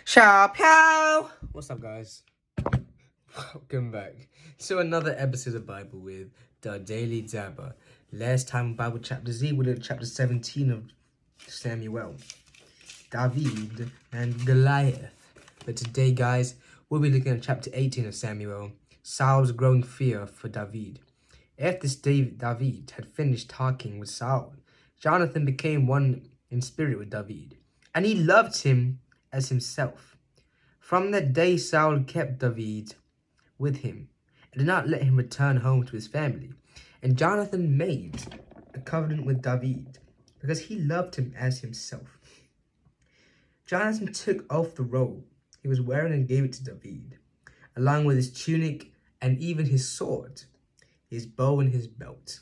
Xiao What's up, guys? Welcome back to another episode of Bible with the Daily Dabber. Last time Bible chapter Z, we did chapter 17 of Samuel, David and Goliath. But today, guys, we'll be looking at chapter 18 of Samuel, Saul's growing fear for David. After David had finished talking with Saul, Jonathan became one in spirit with David, and he loved him as himself. From that day, Saul kept David with him and did not let him return home to his family. And Jonathan made a covenant with David because he loved him as himself. Jonathan took off the robe he was wearing and gave it to David, along with his tunic and even his sword, his bow and his belt.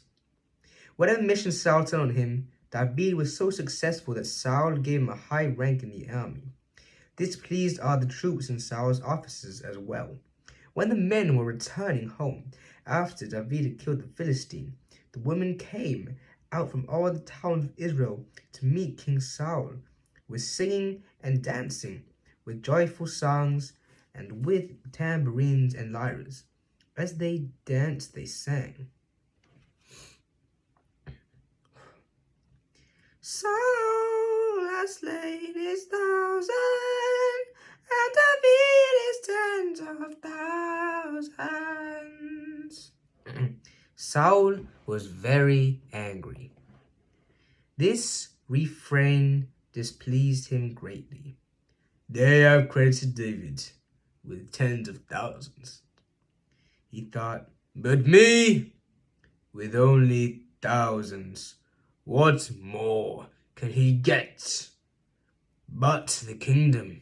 Whatever mission Saul sent on him, David was so successful that Saul gave him a high rank in the army. This pleased all the troops and Saul's officers as well. When the men were returning home after David had killed the Philistine, the women came out from all the towns of Israel to meet King Saul, with singing and dancing, with joyful songs, and with tambourines and lyres. As they danced, they sang, Saul has slain his 1,000, and David his tens of thousands. Saul was very angry. This refrain displeased him greatly. They have credited David with tens of thousands, he thought, but me with only thousands. What more can he get but the kingdom?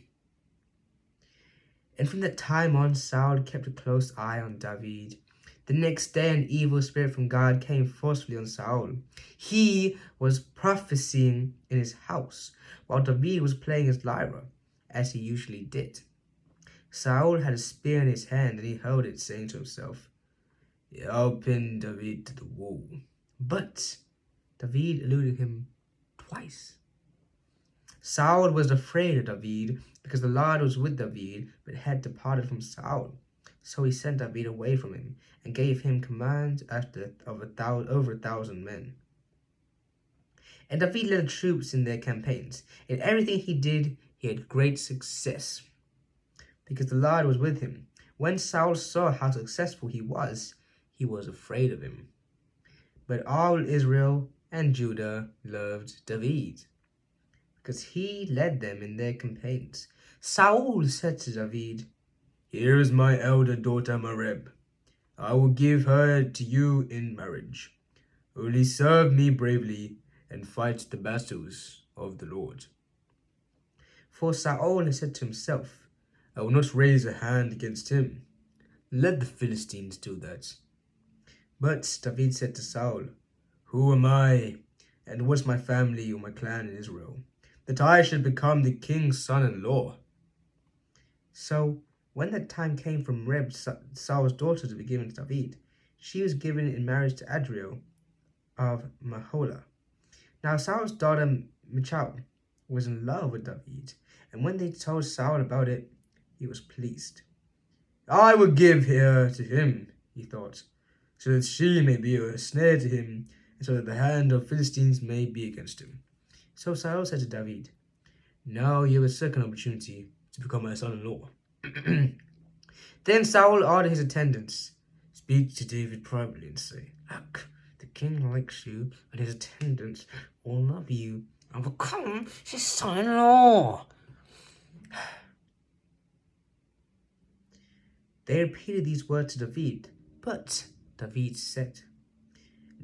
And from that time on, Saul kept a close eye on David. The next day, an evil spirit from God came forcefully on Saul. He was prophesying in his house, while David was playing his lyre, as he usually did. Saul had a spear in his hand, and he held it, saying to himself, I'll pin David to the wall. But David eluded him twice. Saul was afraid of David because the Lord was with David, but had departed from Saul. So he sent David away from him and gave him command over 1,000 men. And David led the troops in their campaigns. In everything he did, he had great success because the Lord was with him. When Saul saw how successful he was afraid of him. But all Israel and Judah loved David because he led them in their campaigns. Saul said to David, Here is my elder daughter Merab. I will give her to you in marriage. Only serve me bravely and fight the battles of the Lord. For Saul had said to himself, I will not raise a hand against him. Let the Philistines do that. But David said to Saul, Who am I, and what's my family or my clan in Israel, that I should become the king's son-in-law? So when the time came for Merab, Saul's daughter, to be given to David, she was given in marriage to Adriel of Mahola. Now Saul's daughter Michal was in love with David, and when they told Saul about it, he was pleased. I will give her to him, he thought, so that she may be a snare to him, and so that the hand of Philistines may be against him. So Saul said to David, Now you have a second opportunity to become my son-in-law. Then Saul ordered his attendants, Speak to David privately and say, Look, the king likes you, and his attendants will love you and become his son-in-law. They repeated these words to David, but David said,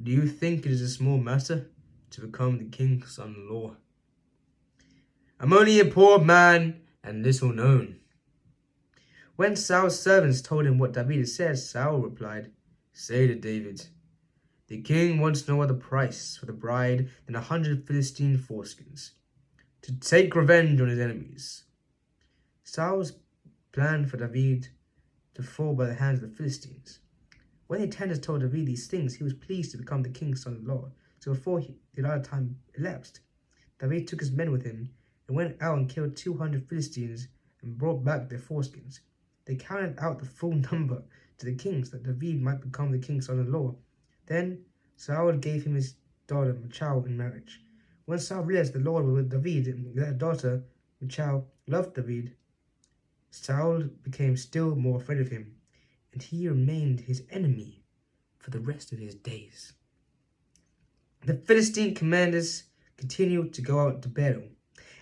Do you think it is a small matter to become the king's son-in-law? I'm only a poor man and little known. When Saul's servants told him what David had said, Saul replied, Say to David, the king wants no other price for the bride than 100 Philistine foreskins, to take revenge on his enemies. Saul's plan for David to fall by the hands of the Philistines. When the attendants told David these things, he was pleased to become the king's son-in-law. So before the allotted time elapsed, David took his men with him and went out and killed 200 Philistines and brought back their foreskins. They counted out the full number to the kings, that David might become the king's son-in-law. Then Saul gave him his daughter Michal in marriage. When Saul realized the Lord was with David, and that daughter Michal loved David, Saul became still more afraid of him, and he remained his enemy for the rest of his days. The Philistine commanders continued to go out to battle,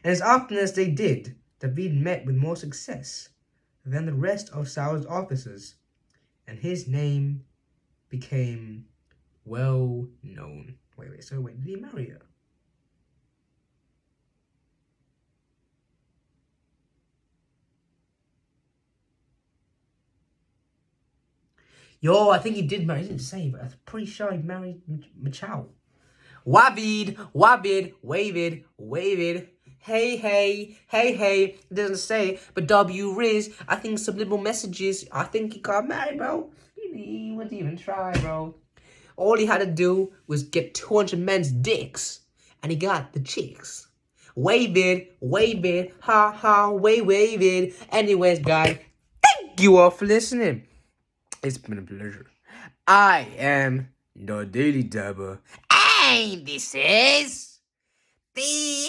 and as often as they did, David met with more success than the rest of Saul's officers, and his name became well known. Wait, did he marry her? Yo, I think he did marry. He didn't say, but I'm pretty sure he married Michal. Wavid, Wavid. Hey. It doesn't say, but W Riz, I think subliminal messages. I think he got married, bro. He wouldn't even try, bro. All he had to do was get 200 men's dicks, and he got the chicks. Wave it, ha, wave it. Anyways, guys, thank you all for listening. It's been a pleasure. I am the Daily Dabber, and this is the